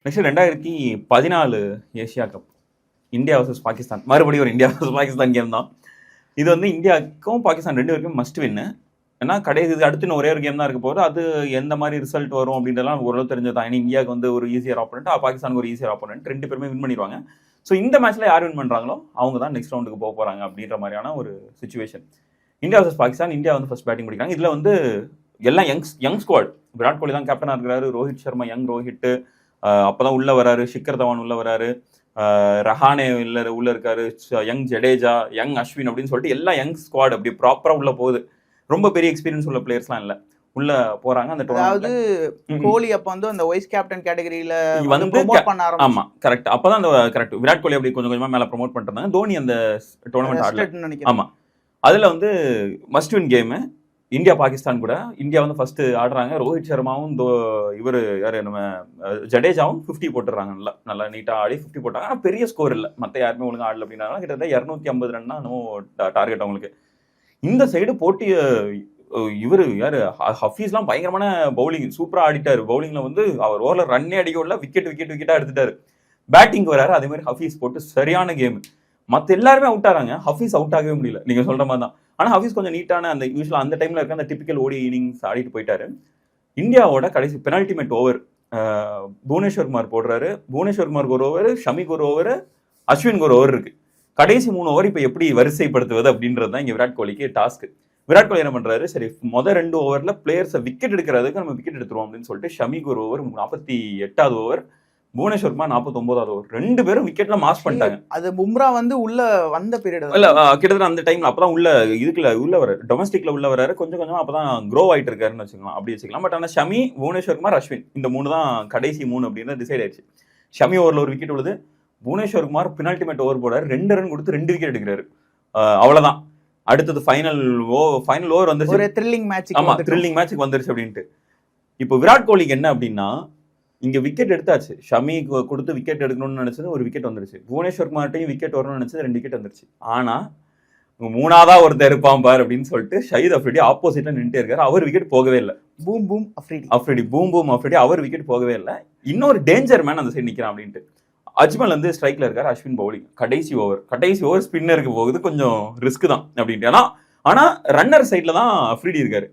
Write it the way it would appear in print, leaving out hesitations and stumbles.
Next 2014 Asia cup India versus Pakistan. மறுபடியும் ஒரு India versus Pakistan game தான். இது வந்து இந்தியாவுக்கும் பாகிஸ்தான் ரெண்டு பேருக்கும் மஸ்ட் வின்னு. ஏன்னா கடைசி அடுத்து ஒரே ஒரு கேம் தான் இருக்க போது. அது எந்த மாதிரி ரிசல்ட் வரும் அப்படின்றலாம் ஓரளவு தெரிஞ்சதான். ஏன்னா இந்தியாவுக்கு வந்து ஒரு ஈஸியர் ஆப்போனன்ட், பாகிஸ்தானுக்கு ஒரு ஈஸியர் ஆப்போனன்ட், ரெண்டு பேருமே வின் பண்ணிடுவாங்க. ஸோ இந்த மேட்ச்ல யார் வின் பண்றாங்களோ அவங்க தான் நெக்ஸ்ட் ரவுண்டுக்கு போக போறாங்க அப்படின்ற மாதிரியான ஒரு situation. India versus Pakistan. India வந்து ஃபர்ஸ்ட் பேட்டிங் பிடிக்கிறாங்க. இதுல வந்து எல்லாம் யங் ஸ்குவாட். விராட் கோலி தான் கேப்டனா இருக்கிறாரு. ரோஹித் சர்மா யங் ரோஹித் அப்பதான் உள்ள வராரு. ஷிக்கர் தவான் உள்ள வராரு. ரஹானே உள்ள இருக்காரு. யங் ஜடேஜா, யங் அஸ்வின் அப்படின்னு சொல்லிட்டு எல்லாம் யங் ஸ்குவாட் அப்படி ப்ராப்பரா உள்ள போகுது. ரொம்ப பெரிய எக்ஸ்பீரியன்ஸ் உள்ள பிளேயர்ஸ்லாம் இல்ல உள்ள போறாங்க. அந்த அதாவது கோலி அப்ப வந்து அந்த வைஸ் கேப்டன் கேட்டகரியில வந்து ப்ரோமோட் பண்ண ஆரம்பிச்சாங்க. ஆமா கரெக்ட். அப்பதான் அந்த கரெக்ட் விராட் கோலி அப்படி கொஞ்சம் கொஞ்சமா மேல ப்ரோமோட் பண்ணிட்டாங்க. தோனி அந்த டோர்னமெண்ட் ஆடல. ஆமா அதுல வந்து must win game India Pakistan கூட. இந்தியா வந்து ஃபர்ஸ்ட் ஆடுறாங்க. ரோஹித் சர்மாவும் இவர் யாரு நம்ம ஜடேஜாவும் 50 போட்டுறாங்க. நல்லா நீட்டா ஆடி 50 போட்டாங்க. ஆனா பெரிய ஸ்கோர் இல்ல. மத்த யாருமே ஒழுங்கா ஆடல அப்படின்னா கிட்டத்தட்ட 250 ரன் தான் டார்கெட் அவங்களுக்கு. இந்த சைடு போட்டி இவரு யாரு ஹஃபீஸ்லாம் பயங்கரமான பவுலிங் சூப்பரா ஆடிட்டாரு. பவுலிங்ல வந்து அவர் ஓவர்ல ரன்னே அடிக்கல. விக்கெட்டா எடுத்துட்டாரு. பேட்டிங் வராரு. அதே மாதிரி ஹஃபீஸ் போட்டு சரியான கேம். மத்த எல்லாருமே அவுட் ஆறாங்க. ஹஃபீஸ் அவுட் ஆகவே முடியல. நீங்க சொல்ற மாதிரி தான். ஆனா ஹஃபீஸ் கொஞ்சம் நீட்டான அந்த யூஸ்வலா அந்த டைம்ல இருக்க அந்த டிபிக்கல் ஓடி இன்னிங்ஸ் ஆடிட்டு போயிட்டாரு. இந்தியாவோட கடைசி penalty mat over Bhuvneshwar Kumar போடுறாரு. புவனேஸ்வர் குமாருக்கு ஒரு ஓவர், ஷமிக்கு ஒரு ஓவர், அஸ்வினுக்கு ஒரு ஓவர் இருக்கு. கடைசி 3 ஓவர் இப்ப எப்படி வரிசைப்படுத்துவது அப்படின்றது தான் இங்க விராட் கோலிக்கு டாஸ்க். விராட் கோலி என்ன பண்றாரு, சரி முதல் 2 ஓவர்ல பிளேயர்ஸை விக்கெட் எடுக்கிறதுக்கு நம்ம விக்கெட் எடுத்துருவோம் அப்படின்னு சொல்லிட்டு ஷமிக்கு ஒரு ஓவர் 48வது ஓவர், புவனேஸ்வர் குமார் 49வது ஓவர், 2 பேரும் விக்கெட்ல மாஸ் பண்ணிட்டாங்க. அது பும்ரா வந்து உள்ள வந்த பீரியட் இல்ல கிட்டத்தட்ட அந்த டைம்ல அப்பதான் உள்ள வர டொமஸ்டிக்ல உள்ள வராரு. கொஞ்சம் கொஞ்சமா அப்பதான் க்ரோ ஆயிட்டு இருக்காருன்னு வச்சுக்கலாம், அப்படி வச்சுக்கலாம். பட் ஆனா ஷமி, புவனேஸ்வர் குமார், அஸ்வின் இந்த 3 தான் கடைசி 3 அப்படின்னு டிசைட் ஆயிடுச்சு. ஷமி ஓவர்ல ஒரு விக்கெட் விழுது. Bhuvneshwar Kumar penalty mat over போடாரு. 2 ரன் கொடுத்து 2 விக்கெட் எடுக்கிறாரு. அவ்வளவுதான். அடுத்தது ஃபைனல் ஓவர் வந்துருச்சு. ஒரு த்ரில்லிங் மேட்ச். ஆமா த்ரில்லிங் மேட்ச்க்கு வந்துருச்சு அப்படின்ட்டு. இப்போ விராட் கோலிக்கு என்ன அப்படின்னா, இங்க விக்கெட் எடுத்தாச்சு. ஷமி கொடுத்து விக்கெட் எடுக்கணும்னு நினைச்சது ஒரு விக்கெட் வந்துருச்சு. புவனேஸ்வர் குமார்ட்டையும் விக்கெட் வரணும்னு நினைச்சது 2 விக்கெட் வந்துருச்சு. ஆனா 3ஆவதா ஒருத்தர் இருப்பான் பார் அப்படின்னு சொல்லிட்டு ஷஹீத் அஃப்ரிடி ஆப்போசிட்ல நின்றுட்டே இருக்காரு. அவர் விக்கெட் போகவே இல்லை. பூம் அஃப்ரிடி அவர் விக்கெட் போகவே இல்லை. இன்னொரு டேஞ்சர் மேன் அந்த சைடு நிக்கிறான் அப்படின்ட்டு. அஜ்மல் வந்து ஸ்ட்ரைக்ல இருக்காரு. அஸ்வின் பவுலிங். கடைசி ஓவர் ஸ்பின்னருக்கு போகுது. கொஞ்சம் ரிஸ்க் தான் அப்படின்ட்டு. ஆனா ரன்னர் சைட்ல தான் அஃப்ரிடி இருக்காரு.